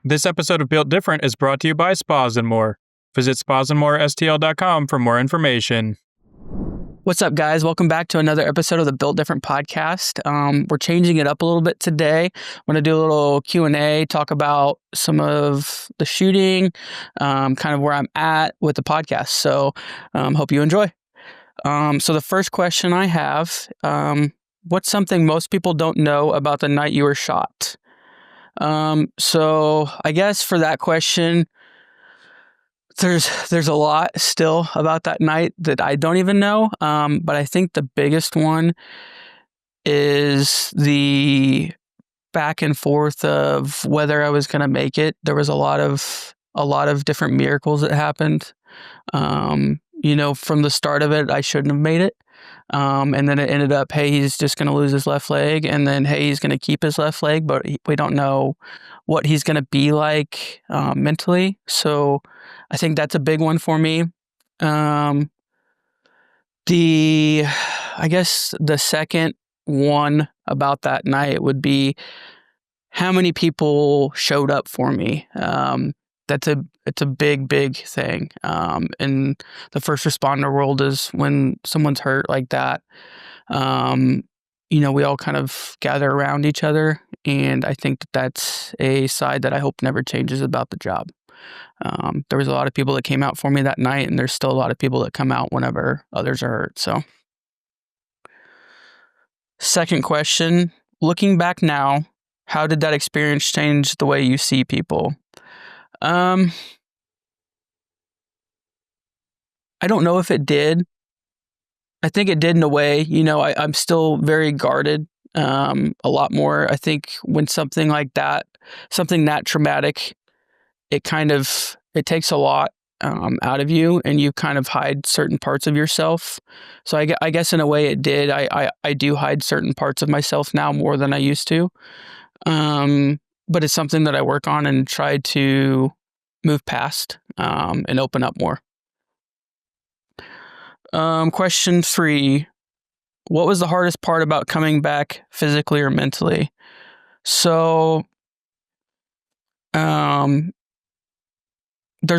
This episode of Built Different is brought to you by Spas and More. Visit spasandmorestl.com for more information. What's up, guys? Welcome back to another episode of the Built Different podcast. We're changing it up a little bit today. I'm going to do a little Q&A, talk about some of the shooting, kind of where I'm at with the podcast. So hope you enjoy. So the first question I have, what's something most people don't know about the night you were shot? So I guess for that question, there's a lot still about that night that I don't even know. But I think the biggest one is the back and forth of whether I was going to make it. There was a lot of different miracles that happened. From the start of it, I shouldn't have made it. And then it ended up, hey, he's just going to lose his left leg. And then, hey, he's going to keep his left leg, but we don't know what he's going to be like mentally. So I think that's a big one for me. I guess the second one about that night would be how many people showed up for me. It's a big thing. In the first responder world is when someone's hurt like that. We all kind of gather around each other, and I think that's a side that I hope never changes about the job. There was a lot of people that came out for me that night, and there's still a lot of people that come out whenever others are hurt. So, second question, looking back now, how did that experience change the way you see people? I don't know if it did. I think it did in a way. I'm still very guarded, a lot more. I think when something like that, something that traumatic, it takes a lot out of you, and you kind of hide certain parts of yourself. So I guess in a way it did. I do hide certain parts of myself now more than I used to. But it's something that I work on and try to move past and open up more. Question 3. What was the hardest part about coming back physically or mentally? So, there's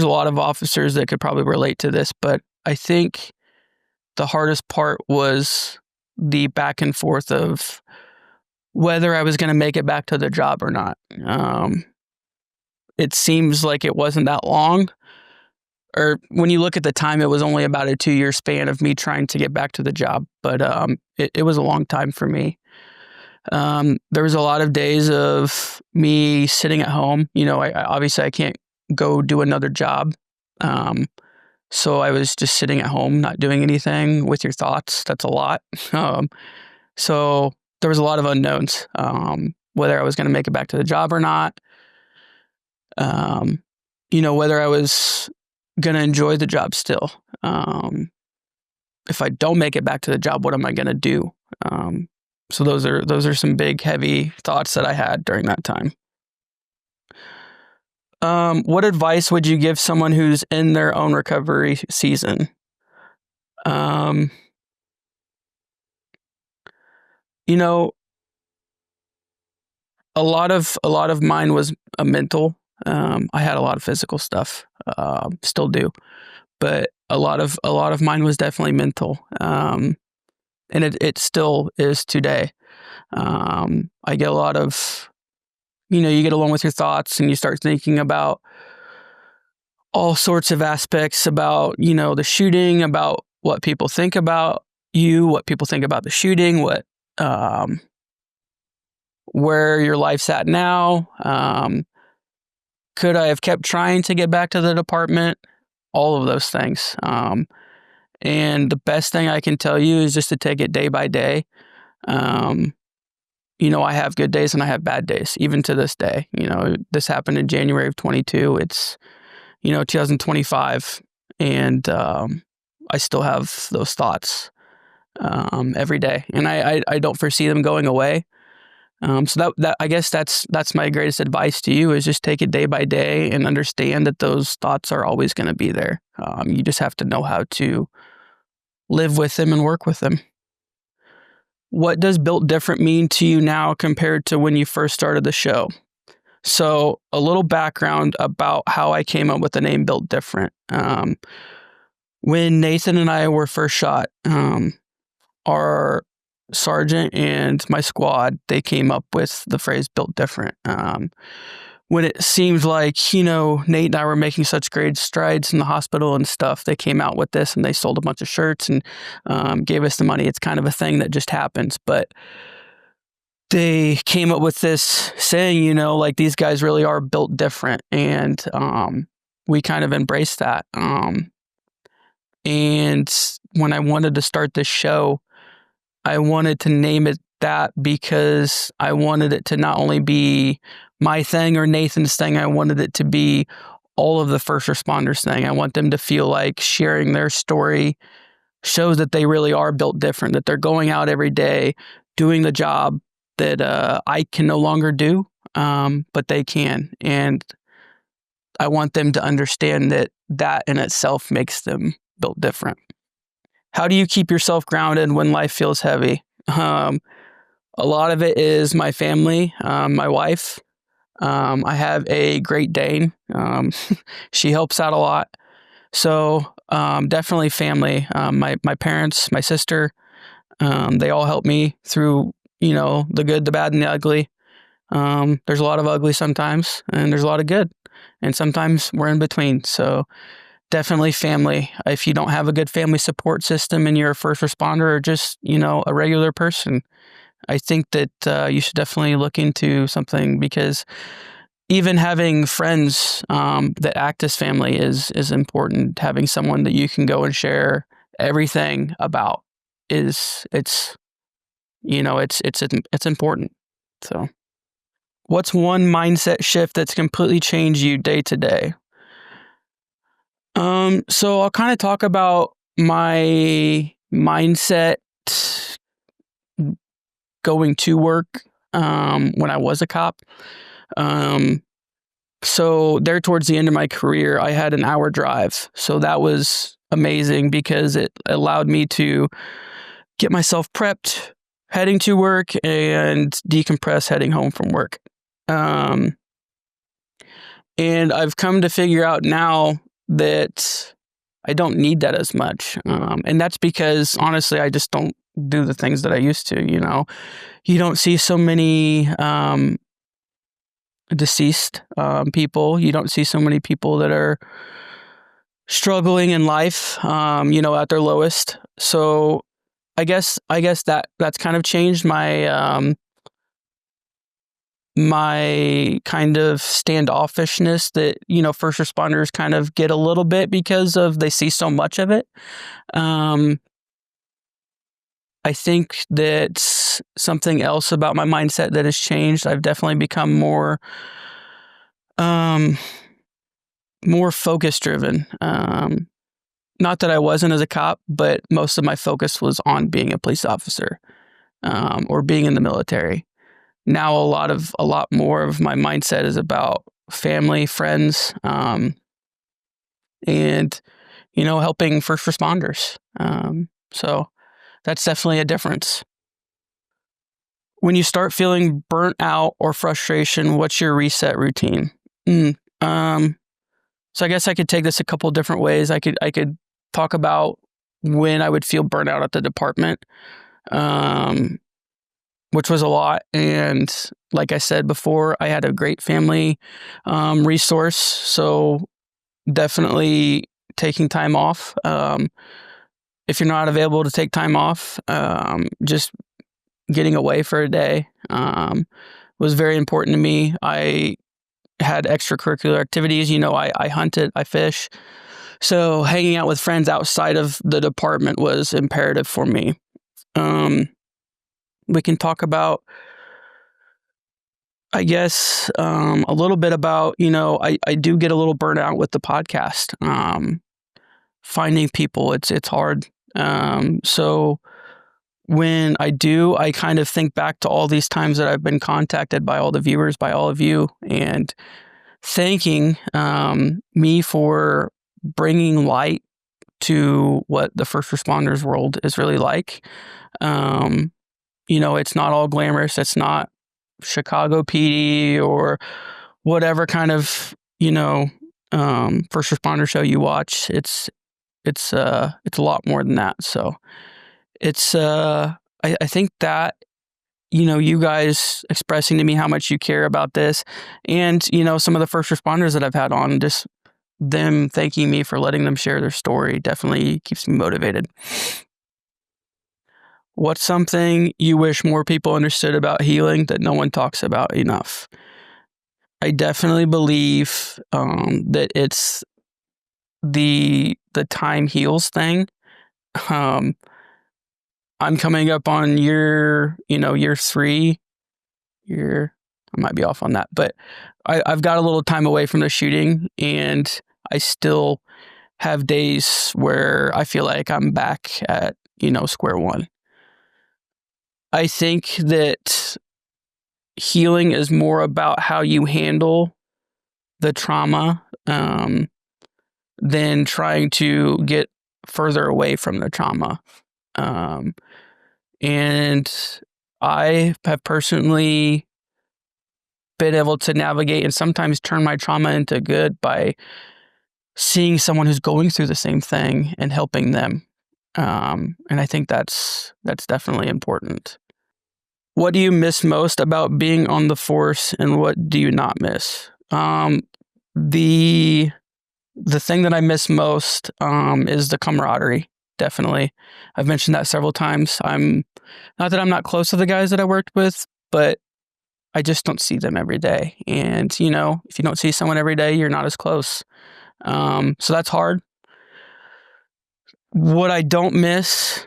a lot of officers that could probably relate to this, but I think the hardest part was the back and forth of whether I was going to make it back to the job or not. It seems like it wasn't that long. Or when you look at the time, it was only about a 2-year span of me trying to get back to the job. But it was a long time for me. There was a lot of days of me sitting at home. Obviously I can't go do another job. So I was just sitting at home, not doing anything with your thoughts. That's a lot. So there was a lot of unknowns, whether I was going to make it back to the job or not. Whether I was going to enjoy the job still. If I don't make it back to the job, what am I going to do? So those are some big, heavy thoughts that I had during that time. What advice would you give someone who's in their own recovery season? A lot of mine was a mental. I had a lot of physical stuff, still do, but a lot of mine was definitely mental. And it still is today. I get a lot of, you get alone with your thoughts and you start thinking about all sorts of aspects about, the shooting, about what people think about you, what people think about the shooting, where your life's at now. Could I have kept trying to get back to the department? All of those things. And the best thing I can tell you is just to take it day by day. I have good days and I have bad days, even to this day. This happened in January of 22. It's, 2025. And I still have those thoughts every day. And I don't foresee them going away. So that I guess that's my greatest advice to you is just take it day by day and understand that those thoughts are always going to be there. You just have to know how to live with them and work with them. What does Built Different mean to you now compared to when you first started the show? So, a little background about how I came up with the name Built Different. When Nathan and I were first shot, our sergeant and my squad, they came up with the phrase Built Different. When it seemed like, Nate and I were making such great strides in the hospital and stuff, they came out with this and they sold a bunch of shirts and gave us the money. It's kind of a thing that just happens. But they came up with this saying, like these guys really are built different. And we kind of embraced that. And when I wanted to start this show, I wanted to name it that because I wanted it to not only be my thing or Nathan's thing, I wanted it to be all of the first responders' thing. I want them to feel like sharing their story shows that they really are built different, that they're going out every day, doing the job that I can no longer do, but they can. And I want them to understand that that in itself makes them built different. How do you keep yourself grounded when life feels heavy? A lot of it is my family, my wife. I have a Great Dane. She helps out a lot. So definitely family. My parents, my sister, they all help me through, the good, the bad, and the ugly. There's a lot of ugly sometimes, and there's a lot of good. And sometimes we're in between. So definitely family. If you don't have a good family support system and you're a first responder or just, a regular person, I think that you should definitely look into something, because even having friends that act as family is important. Having someone that you can go and share everything about it's important. So, what's one mindset shift that's completely changed you day to day? So I'll kind of talk about my mindset going to work when I was a cop. So there towards the end of my career, I had an hour drive. So that was amazing because it allowed me to get myself prepped heading to work and decompress heading home from work. And I've come to figure out now that I don't need that as much. And that's because, honestly, I just don't do the things that I used to, You don't see so many deceased people. You don't see so many people that are struggling in life, at their lowest. So I guess that's kind of changed my my kind of standoffishness that, first responders kind of get a little bit because of they see so much of it. I think that's something else about my mindset that has changed. I've definitely become more focus driven. Not that I wasn't as a cop, but most of my focus was on being a police officer or being in the military. Now a lot more of my mindset is about family, friends, and helping first responders. So that's definitely a difference. When you start feeling burnt out or frustration, what's your reset routine? So I guess I could take this a couple different ways. I could talk about when I would feel burnt out at the department, which was a lot. And like I said before, I had a great family resource. So definitely taking time off. If you're not available to take time off, just getting away for a day was very important to me. I had extracurricular activities. I hunted, I fish. So hanging out with friends outside of the department was imperative for me. We can talk about, I guess, a little bit about, I do get a little burnt out with the podcast. Finding people, it's hard. So when I do, I kind of think back to all these times that I've been contacted by all the viewers, by all of you, and thanking me for bringing light to what the first responders world is really like. it's not all glamorous. It's not Chicago PD or whatever kind of, first responder show you watch. It's a lot more than that. So it's, I think that, you guys expressing to me how much you care about this, and, some of the first responders that I've had on, just them thanking me for letting them share their story definitely keeps me motivated. What's something you wish more people understood about healing that no one talks about enough? I definitely believe that it's the time heals thing. Um, I'm coming up on year 3. I might be off on that, but I've got a little time away from the shooting, and I still have days where I feel like I'm back at, square one. I think that healing is more about how you handle the trauma than trying to get further away from the trauma. And I have personally been able to navigate and sometimes turn my trauma into good by seeing someone who's going through the same thing and helping them. And I think that's definitely important. What do you miss most about being on the force, and what do you not miss? The thing that I miss most is the camaraderie. Definitely, I've mentioned that several times. I'm not that I'm not close to the guys that I worked with, but I just don't see them every day. And if you don't see someone every day, you're not as close. So that's hard. What I don't miss,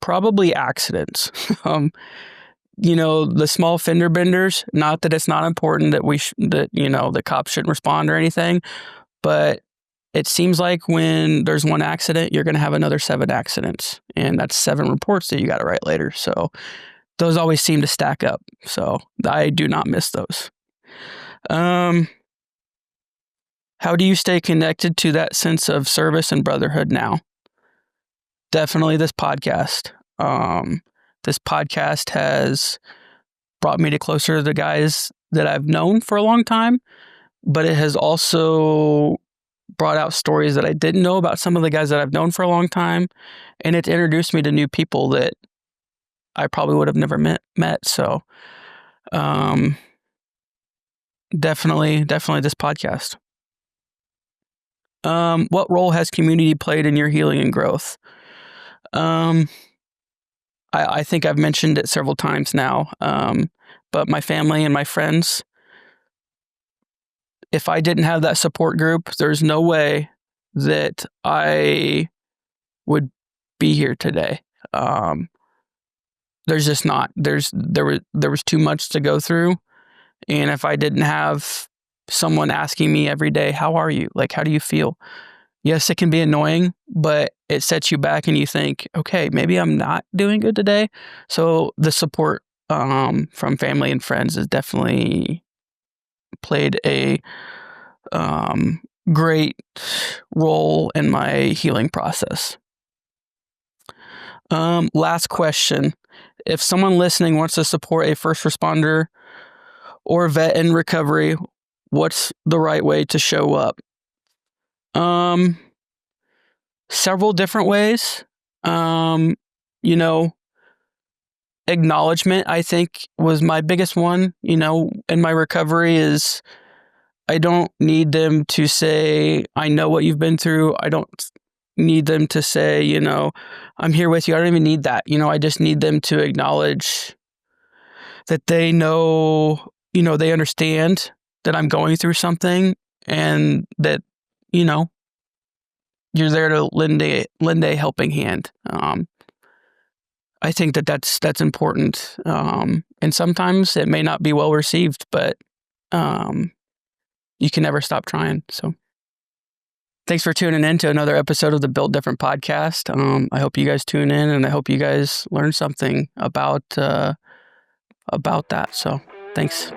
probably accidents. The small fender benders. Not that it's not important that the cops shouldn't respond or anything, but it seems like when there's one accident, you're going to have another 7 accidents, and that's 7 reports that you got to write later. So those always seem to stack up. So I do not miss those. How do you stay connected to that sense of service and brotherhood now? Definitely this podcast. This podcast has brought me closer to the guys that I've known for a long time, but it has also brought out stories that I didn't know about some of the guys that I've known for a long time, and it's introduced me to new people that I probably would have never met. So, definitely this podcast. What role has community played in your healing and growth? I think I've mentioned it several times now, but my family and my friends, if I didn't have that support group, there's no way that I would be here today. There's just not. There was too much to go through, and if I didn't have someone asking me every day, "How are you? Like, how do you feel?" Yes, it can be annoying, but it sets you back and you think, okay, maybe I'm not doing good today. So the support from family and friends has definitely played a great role in my healing process. Last question. If someone listening wants to support a first responder or vet in recovery, what's the right way to show up? Several different ways. Acknowledgement, I think, was my biggest one, in my recovery is I don't need them to say, I know what you've been through. I don't need them to say, I'm here with you. I don't even need that. I just need them to acknowledge that they know, they understand that I'm going through something, and that, you're there to lend a helping hand. I think that's important. And sometimes it may not be well received, but you can never stop trying. So thanks for tuning in to another episode of the Built Different podcast. I hope you guys tune in, and I hope you guys learn something about that. So thanks.